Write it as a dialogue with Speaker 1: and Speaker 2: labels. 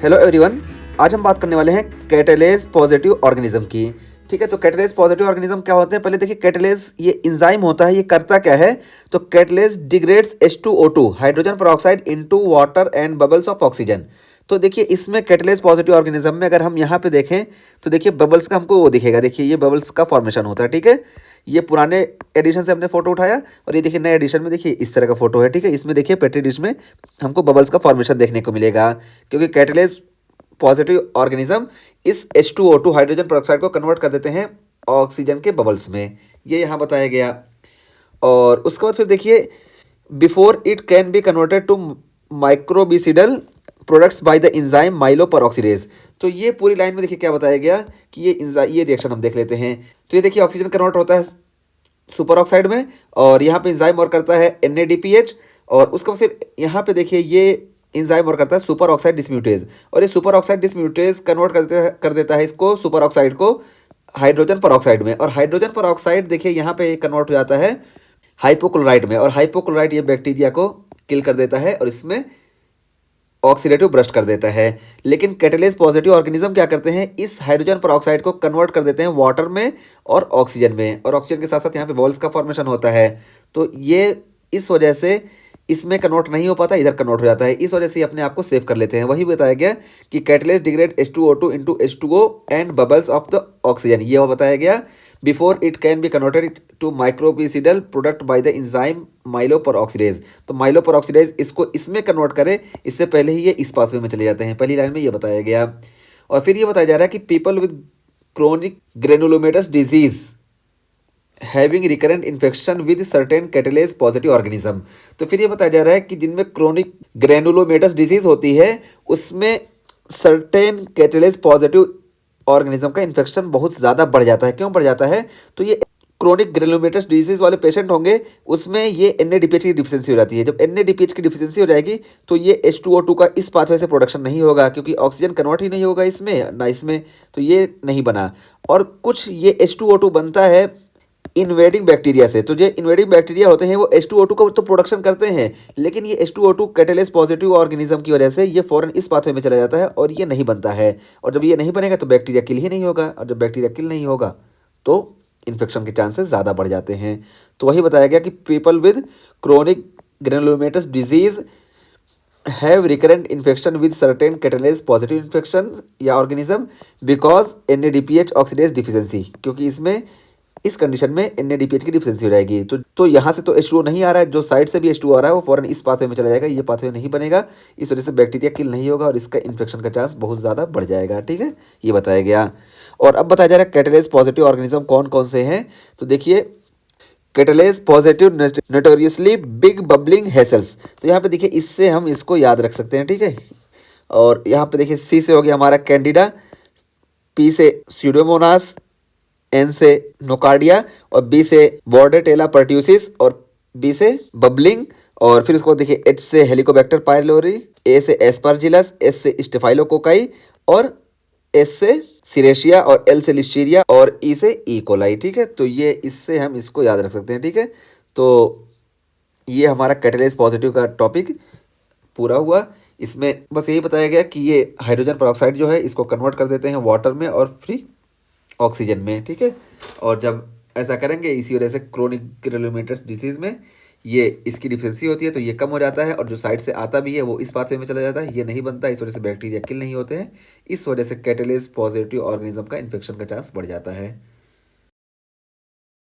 Speaker 1: Hello everyone. आज हम बात करने वाले हैं कैटालेज पॉजिटिव ऑर्गेनिज्म की। ठीक है, तो कैटालेज पॉजिटिव ऑर्गेनिज्म क्या होते हैं, पहले देखिए। कैटालेज ये इंजाइम होता है, ये करता क्या है। तो catalase degrades H2O2 hydrogen peroxide into water and bubbles of oxygen. तो देखिए इसमें कैटालेज पॉजिटिव ऑर्गेनिज्म में अगर हम यहाँ पे देखें तो देखिए बबल्स का हमको वो दिखेगा। देखिए ये बबल्स का फॉर्मेशन होता है। ठीक है, ये पुराने एडिशन से हमने फोटो उठाया और ये देखिए नए एडिशन में देखिए इस तरह का फोटो है। ठीक है, इसमें देखिए पेट्री डिश में हमको बबल्स का फॉर्मेशन देखने को मिलेगा, क्योंकि कैटालेज पॉजिटिव ऑर्गेनिज्म इस H2O2 हाइड्रोजन पेरोक्साइड को कन्वर्ट कर देते हैं ऑक्सीजन के बबल्स में। ये यहाँ बताया गया। और उसके बाद फिर देखिए before it can be converted to microbicidal products by the enzyme myeloperoxidase. तो ये पूरी लाइन में देखिए क्या बताया गया कि ये रिएक्शन हम देख लेते हैं। तो ये देखिए ऑक्सीजन कन्वर्ट होता है सुपर ऑक्साइड में, और यहाँ पे इंजाइम और करता है NADPH, और उसका फिर यहाँ पे देखिए ये इंजाइम और करता है सुपर ऑक्साइड डिस्म्यूटेज, और ये सुपर ऑक्साइड डिस्म्यूटेज कन्वर्ट कर देता है इसको सुपर ऑक्साइड को हाइड्रोजन पेरोक्साइड में। और हाइड्रोजन पेरोक्साइड देखिए यहाँ पे कन्वर्ट हो जाता है हाइपोक्लोराइड में, और हाइपोक्लोराइड ये बैक्टीरिया को किल कर देता है और इसमें ऑक्सीडेटिव ब्रस्ट कर देता है। लेकिन कैटालेज पॉजिटिव ऑर्गेनिज्म क्या करते हैं, इस हाइड्रोजन पेरोक्साइड को कन्वर्ट कर देते हैं वाटर में और ऑक्सीजन में, और ऑक्सीजन के साथ साथ यहाँ पे बबल्स का फॉर्मेशन होता है। तो ये इस वजह से इसमें कन्वर्ट नहीं हो पाता, इधर कन्वर्ट हो जाता है। इस वजह से अपने आप को सेव कर लेते हैं। वही बताया गया कि catalase degrade H2O2 into H2O and bubbles of the oxygen. ये वो बताया गया before it can be converted to microbicidal product by the enzyme myeloperoxidase. तो माइलोपेरोक्सीडेज इसको इसमें कन्वर्ट करे, इससे पहले ही ये इस पाथवे में चले जाते हैं। पहली लाइन में ये बताया गया। और फिर ये बताया जा रहा है कि people with chronic granulomatous disease having recurrent infection with certain catalase positive organism. तो फिर ये बताया जा रहा है कि जिनमें क्रोनिक ग्रेनुलोमेटस डिजीज होती है उसमें सर्टेन कैटालेज पॉजिटिव ऑर्गेनिज्म का इन्फेक्शन बहुत ज़्यादा बढ़ जाता है। क्यों बढ़ जाता है, तो ये क्रोनिक ग्रेनुलोमेटस डिजीज वाले पेशेंट होंगे उसमें ये NADPH की डिफिशियंसी हो जाती है। जब NADPH की डिफिशियंसी हो जाएगी तो ये H2O2 का इस पाथवे से प्रोडक्शन नहीं होगा, क्योंकि ऑक्सीजन कन्वर्ट ही नहीं होगा इसमें ना इसमें, तो ये नहीं बना। और कुछ ये H2O2 बनता है इन्वेडिंग बैक्टीरिया से। तो जो इन्वेडिंग बैक्टीरिया होते हैं वो H2O2 का तो प्रोडक्शन करते हैं, लेकिन ये H2O2 कैटालेज पॉजिटिव ऑर्गेनिज्म की वजह से ये फौरन इस पाथवे में चला जाता है और ये नहीं बनता है। और जब ये नहीं बनेगा तो बैक्टीरिया किल ही नहीं होगा, और जब बैक्टीरिया किल नहीं होगा तो इन्फेक्शन के चांसेस ज़्यादा बढ़ जाते हैं। तो वही बताया गया कि people with chronic granulomatous disease have recurrent infection with certain catalase positive infection या organism because NADPH oxidase deficiency, क्योंकि इसमें इस कंडीशन में NADPH की डिफिशियंसी हो जाएगी। तो यहाँ से तो H2O नहीं आ रहा है, जो साइड से भी H2O आ रहा है वो फौरन इस पाथवे में चला जाएगा, ये पाथवे नहीं बनेगा। इस वजह से बैक्टीरिया किल नहीं होगा और इसका इन्फेक्शन का चांस बहुत ज़्यादा बढ़ जाएगा। ठीक है, ये बताया गया। और अब बताया जा रहा है कैटालेज पॉजिटिव ऑर्गेनिज्म कौन कौन से हैं। तो देखिए catalase positive notoriously big bubbling hassles. तो यहाँ पे देखिए इससे हम इसको याद रख सकते हैं। ठीक है, और यहाँ पे देखिए C से हो गया हमारा कैंडिडा, P से स्यूडोमोनास, N से नोकार्डिया, और B से बॉर्डेटेला पर्ट्यूसिस, और B से बबलिंग, और फिर उसको देखिए H से हेलिकोबैक्टर पायलोरी, A से एस्परजिलस, S से स्टेफाइलोकोकाई, और S से सिरेशिया, और L से लिस्टीरिया, और E से ई कोलाई। ठीक है, तो ये इससे हम इसको याद रख सकते हैं। ठीक है, तो ये हमारा कैटालेज पॉजिटिव का टॉपिक पूरा हुआ। इसमें बस यही बताया गया कि ये हाइड्रोजन पेरोक्साइड जो है इसको कन्वर्ट कर देते हैं वाटर में और फ्री ऑक्सीजन में। ठीक है, और जब ऐसा करेंगे इसी वजह से क्रोनिक ग्रेनुलोमेटस डिसीज में ये इसकी डिफिशियंसी होती है, तो ये कम हो जाता है, और जो साइड से आता भी है वो इस पाथवे में चला जाता है, ये नहीं बनता। इस वजह से बैक्टीरिया किल नहीं होते हैं, इस वजह से कैटालेज पॉजिटिव ऑर्गेनिज्म का इन्फेक्शन का चांस बढ़ जाता है।